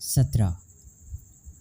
17।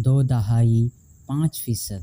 2.5%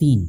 3।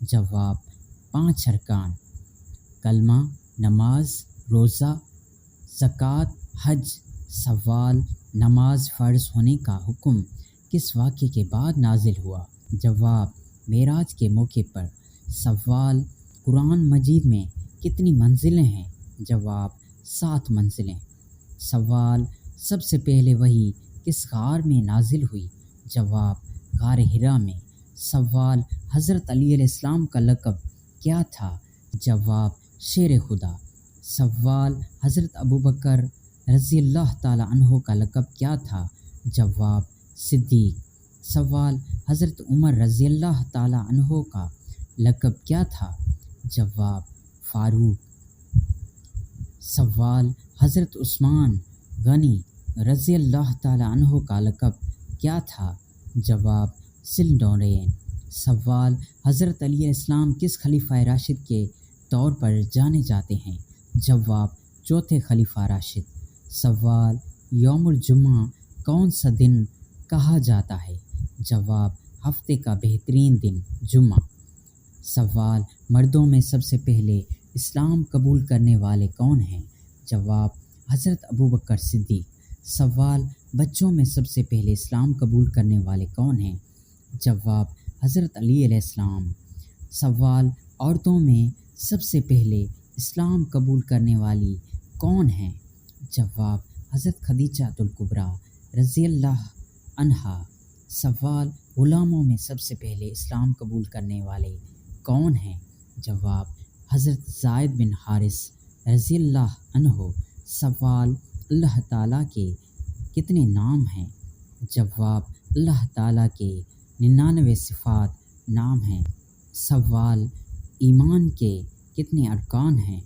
جواب 5 ارکان: کلمہ، نماز، روزہ، زکوٰۃ، حج۔ سوال: نماز فرض ہونے کا حکم کس واقعے کے بعد نازل ہوا؟ جواب: معراج کے موقع پر۔ سوال: قرآن مجید میں کتنی منزلیں ہیں؟ جواب: 7 منزلیں۔ سوال: سب سے پہلے وحی کس غار میں نازل ہوئی؟ جواب: غار حرا میں۔ سوال: حضرت علی علیہ السلام کا لقب کیا تھا؟ جواب: شیر خدا۔ سوال: حضرت ابوبکر رضی اللہ تعالیٰ عنہ کا لقب کیا تھا؟ جواب: صدیق۔ سوال: حضرت عمر رضی اللہ تعالیٰ عنہ کا لقب کیا تھا؟ جواب: فاروق۔ سوال: حضرت عثمان غنی رضی اللہ تعالیٰ عنہ کا لقب کیا تھا؟ جواب: ذی النورین۔ سوال: حضرت علی علیہ السلام کس خلیفہ راشد کے طور پر جانے جاتے ہیں؟ جواب: چوتھے خلیفہ راشد۔ سوال: یوم الجمعہ کون سا دن کہا جاتا ہے؟ جواب: ہفتے کا بہترین دن جمعہ۔ سوال: مردوں میں سب سے پہلے اسلام قبول کرنے والے کون ہیں؟ جواب: حضرت ابوبکر صدیق۔ سوال: بچوں میں سب سے پہلے اسلام قبول کرنے والے کون ہیں؟ جواب: حضرت علی علیہ السلام۔ سوال: عورتوں میں سب سے پہلے اسلام قبول کرنے والی کون ہیں؟ جواب: حضرت خدیجہ الکبریٰ رضی اللہ عنہا۔ سوال: غلاموں میں سب سے پہلے اسلام قبول کرنے والے کون ہیں؟ جواب: حضرت زید بن حارث رضی اللہ عنہ۔ سوال: اللہ تعالیٰ کے کتنے نام ہیں؟ جواب: اللہ تعالیٰ کے 99 صفات نام ہیں۔ سوال: ایمان کے کتنے ارکان ہیں؟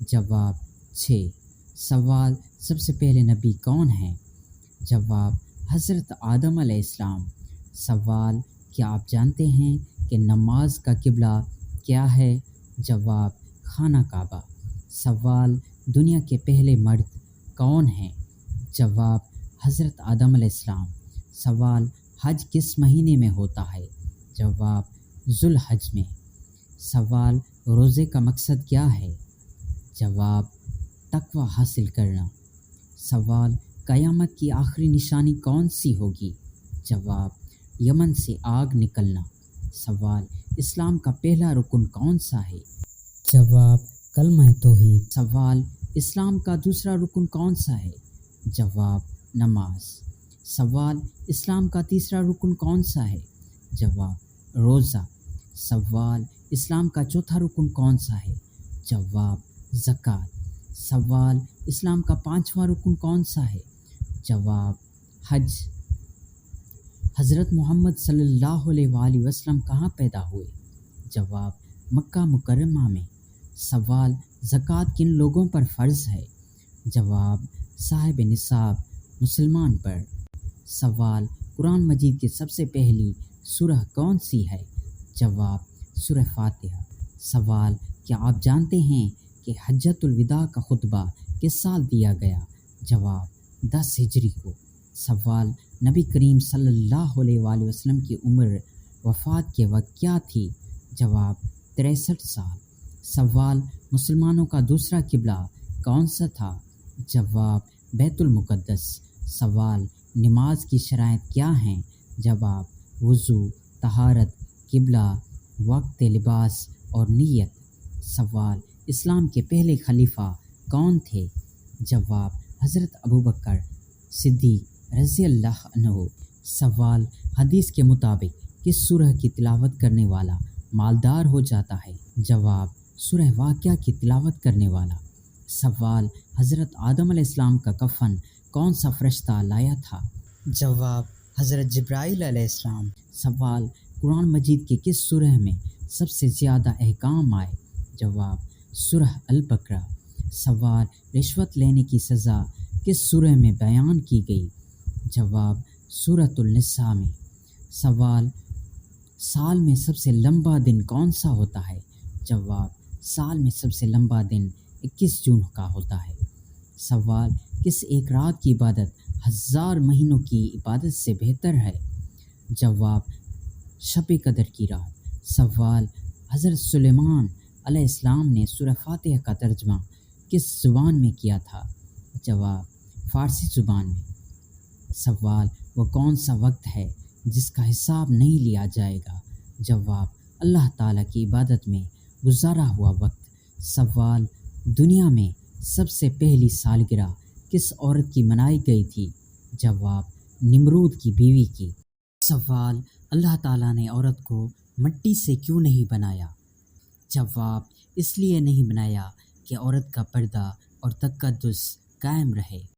جواب: 6۔ سوال: سب سے پہلے نبی کون ہیں؟ جواب: حضرت آدم علیہ السلام۔ سوال: کیا آپ جانتے ہیں کہ نماز کا قبلہ کیا ہے؟ جواب: خانہ کعبہ۔ سوال: دنیا کے پہلے مرد کون ہیں؟ جواب: حضرت آدم علیہ السلام۔ سوال: حج کس مہینے میں ہوتا ہے؟ جواب: ذوالحج میں۔ سوال: روزے کا مقصد کیا ہے؟ جواب: تقوی حاصل کرنا۔ سوال: قیامت کی آخری نشانی کون سی ہوگی؟ جواب: یمن سے آگ نکلنا۔ سوال: اسلام کا پہلا رکن کون سا ہے؟ جواب: کلمہ توحید۔ سوال: اسلام کا دوسرا رکن کون سا ہے؟ جواب: نماز۔ سوال: اسلام کا تیسرا رکن کون سا ہے؟ جواب: روزہ۔ سوال: اسلام کا چوتھا رکن کون سا ہے؟ جواب: زکوٰۃ۔ سوال: اسلام کا پانچواں رکن کون سا ہے؟ جواب: حج۔ حضرت محمد صلی اللہ علیہ وآلہ وسلم کہاں پیدا ہوئے؟ جواب: مکہ مکرمہ میں۔ سوال: زکوٰۃ کن لوگوں پر فرض ہے؟ جواب: صاحب نصاب مسلمان پر۔ سوال: قرآن مجید کی سب سے پہلی سورہ کون سی ہے؟ جواب: سورہ فاتحہ۔ سوال: کیا آپ جانتے ہیں کہ حجۃ الوداع کا خطبہ کس سال دیا گیا؟ جواب: 10 ہجری کو۔ سوال: نبی کریم صلی اللہ علیہ وآلہ وسلم کی عمر وفات کے وقت کیا تھی؟ جواب: 63 سال۔ سوال: مسلمانوں کا دوسرا قبلہ کون سا تھا؟ جواب: بیت المقدس۔ سوال: نماز کی شرائط کیا ہیں؟ جواب: وضو، طہارت، قبلہ، وقت، لباس اور نیت۔ سوال: اسلام کے پہلے خلیفہ کون تھے؟ جواب: حضرت ابوبکر صدیق رضی اللہ عنہ۔ سوال: حدیث کے مطابق کس سورہ کی تلاوت کرنے والا مالدار ہو جاتا ہے؟ جواب: سورہ واقعہ کی تلاوت کرنے والا۔ سوال: حضرت آدم علیہ السلام کا کفن کون سا فرشتہ لایا تھا؟ جواب: حضرت جبرائیل علیہ السلام۔ سوال: قرآن مجید کی کس سورہ میں سب سے زیادہ احکام آئے؟ جواب: سورہ البقرہ۔ سوال: رشوت لینے کی سزا کس سورہ میں بیان کی گئی؟ جواب: سورۃ النساء میں۔ سوال: سال میں سب سے لمبا دن کون سا ہوتا ہے؟ جواب: سال میں سب سے لمبا دن 21 جون کا ہوتا ہے۔ سوال: کس ایک رات کی عبادت 1000 مہینوں کی عبادت سے بہتر ہے؟ جواب: شب قدر کی رات۔ سوال: حضرت سلیمان علیہ السلام نے سورہ فاتحہ کا ترجمہ کس زبان میں کیا تھا؟ جواب فارسی زبان میں۔ سوال وہ کون سا وقت ہے جس کا حساب نہیں لیا جائے گا؟ جواب اللہ تعالیٰ کی عبادت میں گزارا ہوا وقت۔ سوال دنیا میں سب سے پہلی سالگرہ کس عورت کی منائی گئی تھی؟ جواب نمرود کی بیوی کی۔ سوال اللہ تعالیٰ نے عورت کو مٹی سے کیوں نہیں بنایا؟ جواب اس لیے نہیں بنایا کہ عورت کا پردہ اور تقدس قائم رہے۔